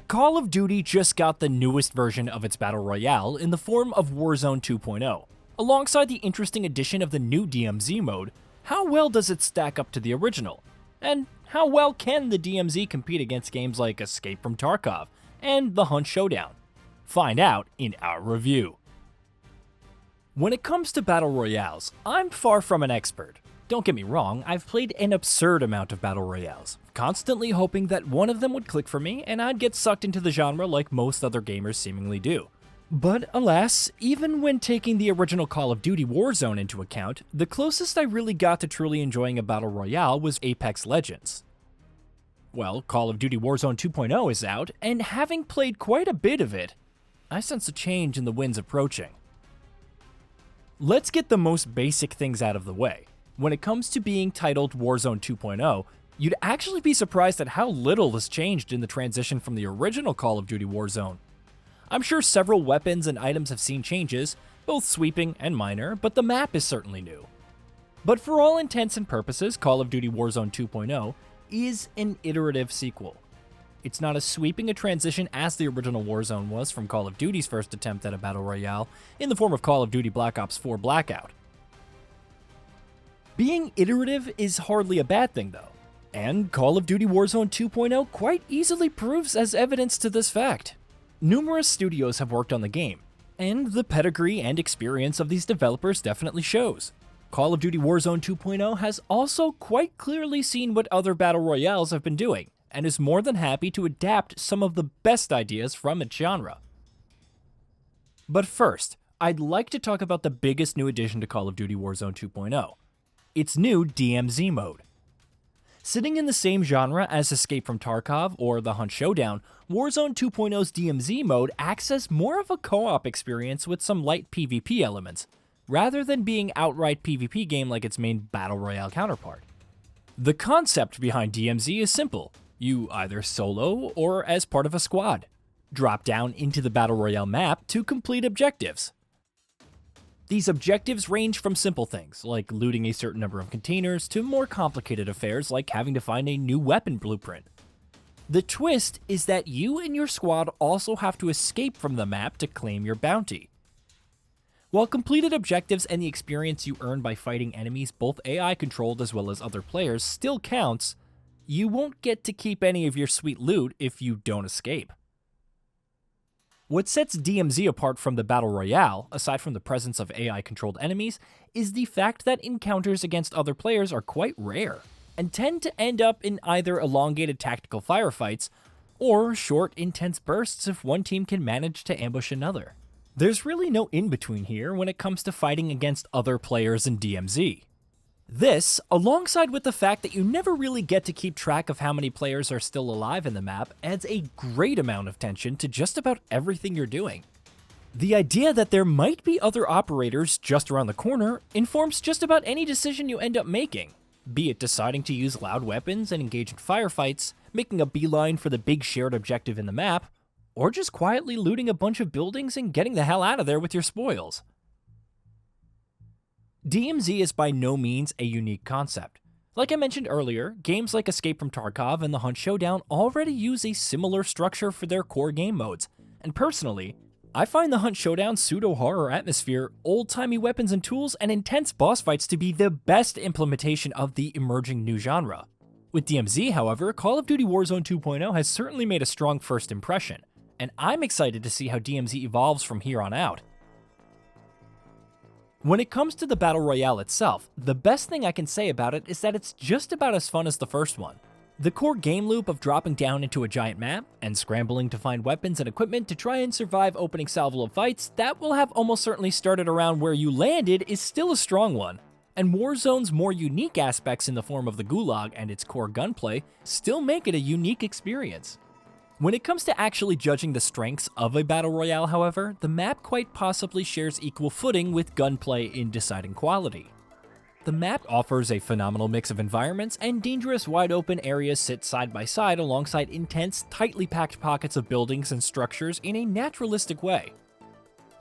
Call of Duty just got the newest version of its Battle Royale in the form of Warzone 2.0. Alongside the interesting addition of the new DMZ mode, how well does it stack up to the original? And how well can the DMZ compete against games like Escape from Tarkov and The Hunt Showdown? Find out in our review. When it comes to Battle Royales, I'm far from an expert. Don't get me wrong, I've played an absurd amount of Battle Royales, constantly hoping that one of them would click for me and I'd get sucked into the genre like most other gamers seemingly do. But alas, even when taking the original Call of Duty Warzone into account, the closest I really got to truly enjoying a Battle Royale was Apex Legends. Well, Call of Duty Warzone 2.0 is out, and having played quite a bit of it, I sense a change in the winds approaching. Let's get the most basic things out of the way. When it comes to being titled Warzone 2.0, you'd actually be surprised at how little has changed in the transition from the original Call of Duty Warzone. I'm sure several weapons and items have seen changes, both sweeping and minor, but the map is certainly new. But for all intents and purposes, Call of Duty Warzone 2.0 is an iterative sequel. It's not as sweeping a transition as the original Warzone was from Call of Duty's first attempt at a Battle Royale in the form of Call of Duty Black Ops 4 Blackout. Being iterative is hardly a bad thing though, and Call of Duty Warzone 2.0 quite easily proves as evidence to this fact. Numerous studios have worked on the game, and the pedigree and experience of these developers definitely shows. Call of Duty Warzone 2.0 has also quite clearly seen what other Battle Royales have been doing, and is more than happy to adapt some of the best ideas from its genre. But first, I'd like to talk about the biggest new addition to Call of Duty Warzone 2.0. Its new DMZ mode. Sitting in the same genre as Escape from Tarkov or The Hunt Showdown, Warzone 2.0's DMZ mode acts as more of a co-op experience with some light PvP elements, rather than being outright PvP game like its main Battle Royale counterpart. The concept behind DMZ is simple. You either solo or as part of a squad. Drop down into the Battle Royale map to complete objectives. These objectives range from simple things, like looting a certain number of containers, to more complicated affairs like having to find a new weapon blueprint. The twist is that you and your squad also have to escape from the map to claim your bounty. While completed objectives and the experience you earn by fighting enemies, both AI controlled as well as other players, still counts, you won't get to keep any of your sweet loot if you don't escape. What sets DMZ apart from the Battle Royale, aside from the presence of AI-controlled enemies, is the fact that encounters against other players are quite rare, and tend to end up in either elongated tactical firefights, or short, intense bursts if one team can manage to ambush another. There's really no in-between here when it comes to fighting against other players in DMZ. This, alongside with the fact that you never really get to keep track of how many players are still alive in the map, adds a great amount of tension to just about everything you're doing. The idea that there might be other operators just around the corner informs just about any decision you end up making, be it deciding to use loud weapons and engage in firefights, making a beeline for the big shared objective in the map, or just quietly looting a bunch of buildings and getting the hell out of there with your spoils. DMZ is by no means a unique concept. Like I mentioned earlier, games like Escape from Tarkov and The Hunt Showdown already use a similar structure for their core game modes, and personally, I find The Hunt Showdown's pseudo-horror atmosphere, old-timey weapons and tools, and intense boss fights to be the best implementation of the emerging new genre. With DMZ, however, Call of Duty Warzone 2.0 has certainly made a strong first impression, and I'm excited to see how DMZ evolves from here on out. When it comes to the Battle Royale itself, the best thing I can say about it is that it's just about as fun as the first one. The core game loop of dropping down into a giant map and scrambling to find weapons and equipment to try and survive opening salvo of fights that will have almost certainly started around where you landed is still a strong one, and Warzone's more unique aspects in the form of the Gulag and its core gunplay still make it a unique experience. When it comes to actually judging the strengths of a Battle Royale, however, the map quite possibly shares equal footing with gunplay in deciding quality. The map offers a phenomenal mix of environments, and dangerous wide open areas sit side by side alongside intense, tightly packed pockets of buildings and structures in a naturalistic way.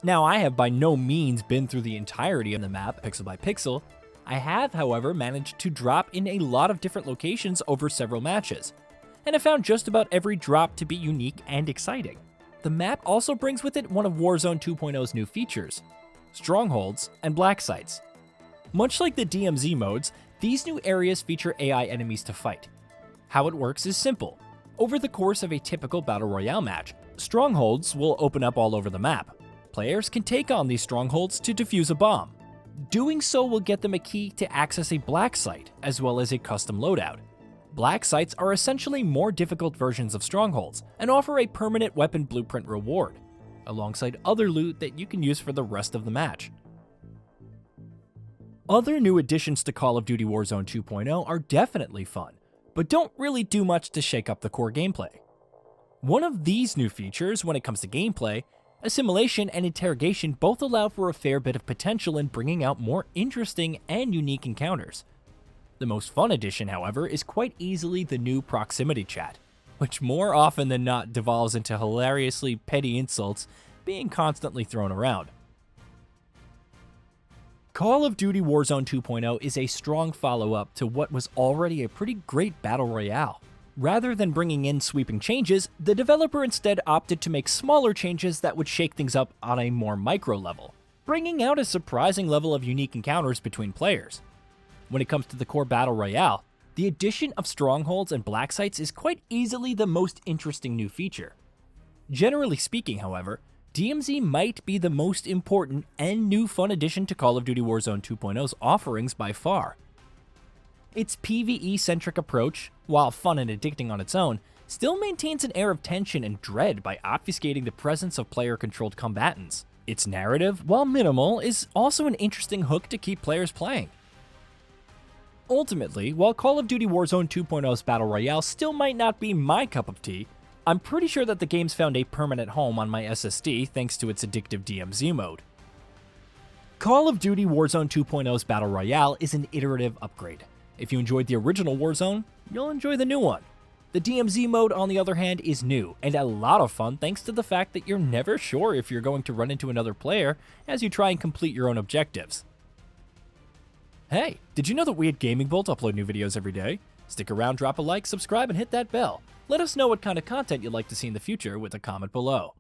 Now, I have by no means been through the entirety of the map, pixel by pixel. I have, however, managed to drop in a lot of different locations over several matches, and have found just about every drop to be unique and exciting. The map also brings with it one of Warzone 2.0's new features: strongholds and black sites. Much like the DMZ modes, these new areas feature AI enemies to fight. How it works is simple. Over the course of a typical Battle Royale match, strongholds will open up all over the map. Players can take on these strongholds to defuse a bomb. Doing so will get them a key to access a black site, as well as a custom loadout. Black sites are essentially more difficult versions of strongholds and offer a permanent weapon blueprint reward, alongside other loot that you can use for the rest of the match. Other new additions to Call of Duty Warzone 2.0 are definitely fun, but don't really do much to shake up the core gameplay. One of these new features when it comes to gameplay, assimilation and interrogation both allow for a fair bit of potential in bringing out more interesting and unique encounters. The most fun addition, however, is quite easily the new proximity chat, which more often than not devolves into hilariously petty insults being constantly thrown around. Call of Duty Warzone 2.0 is a strong follow-up to what was already a pretty great battle royale. Rather than bringing in sweeping changes, the developer instead opted to make smaller changes that would shake things up on a more micro level, bringing out a surprising level of unique encounters between players. When it comes to the core battle royale, the addition of strongholds and black sites is quite easily the most interesting new feature. Generally speaking, however, DMZ might be the most important and new fun addition to Call of Duty Warzone 2.0's offerings by far. Its PvE-centric approach, while fun and addicting on its own, still maintains an air of tension and dread by obfuscating the presence of player-controlled combatants. Its narrative, while minimal, is also an interesting hook to keep players playing. Ultimately, while Call of Duty Warzone 2.0's Battle Royale still might not be my cup of tea, I'm pretty sure that the game's found a permanent home on my SSD thanks to its Addictive Dmz Mode. Call of Duty Warzone 2.0's Battle Royale is an iterative upgrade. If you enjoyed the original Warzone, you'll enjoy the new one. The DMZ mode, on the other hand, is new and a lot of fun thanks to the fact that you're never sure if you're going to run into another player as you try and complete your own objectives. Hey, did you know that we at Gaming Bolt upload new videos every day? Stick around, drop a like, subscribe, and hit that bell. Let us know what kind of content you'd like to see in the future with a comment below.